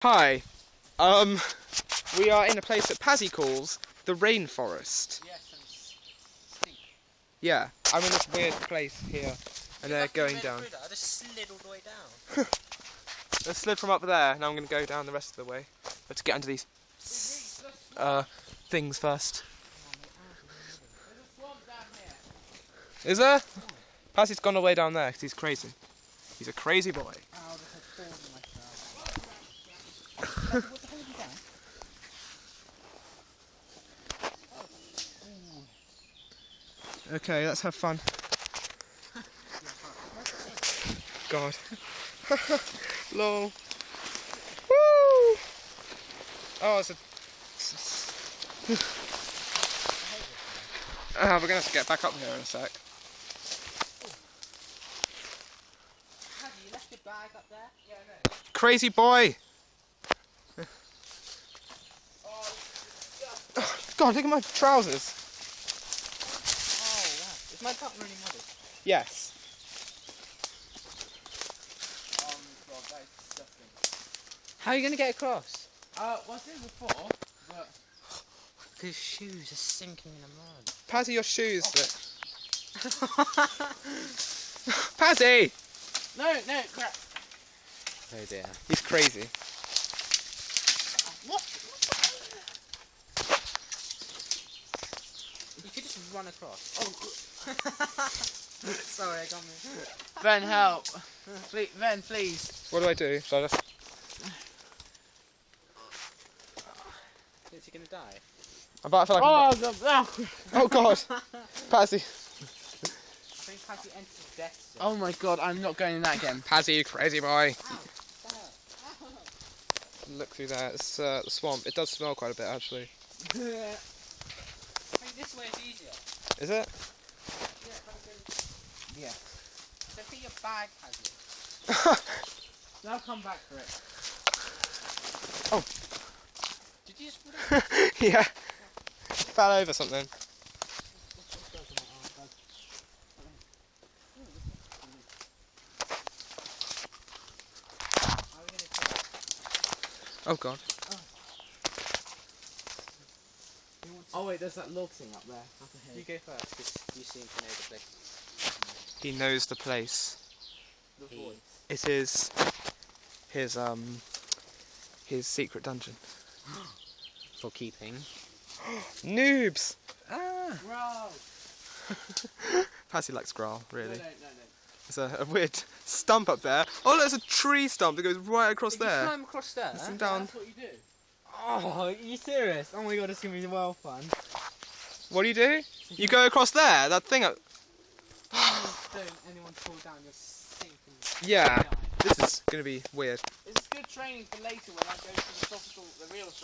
Hi, we are in a place that Pazzy calls the Rainforest. Yes, and stink. Yeah, I'm in this weird place here, and they're going down. I just slid all the way down. I slid from up there, now I'm going to go down the rest of the way. But to get under these things first. There's a swamp down here. Is there? Pazzy's gone away down there because he's crazy. He's a crazy boy. Ow, there's a thorn in my shirt. What the hell have you done? Okay, let's have fun. God. Lol. Woo! Oh, it's a... we're gonna have to get back up here in a sec. Have you left your bag up there? Yeah, I know. Crazy boy! God, look at my trousers. Oh, wow. Is my butt really muddy? Yes. Oh my god, that is disgusting. How are you going to get across? Well, I did before, but... His shoes are sinking in the mud. Pazzy, your shoes. Pazzy! No, crap. Oh dear. He's crazy. What? You could just run across. Oh. Sorry, I got me. Ben, help. Please, Ben, please. What do I do? Shall I just... Is he going to die? I feel like I'm... Oh God! Pazzy. I think Patty entered death zone. Oh my god, I'm not going in that again. Pazzy, you crazy boy. Look through there. It's the swamp. It does smell quite a bit, actually. I think this way is easier. Is it? Yeah. So put your bag, Patty. Now come back for it. Oh. Did you just... Yeah. Fell over something. Oh God. Oh wait, there's that log thing up there. Up ahead. You go first, because you seem to know the place. He knows the place. The voice. It is his secret dungeon. For keeping. Noobs! Bro! Pazzy likes Grawl, really. No. There's a weird stump up there. Oh, there's a tree stump that goes right across If you there. climb across there. Listen down. That's what you do. Oh, are you serious? Oh my god, it's going to be well fun. What do? You go across there? That thing up... Don't anyone fall down, you're sinking. Yeah, this is going to be weird. This is good training for later when I go to the real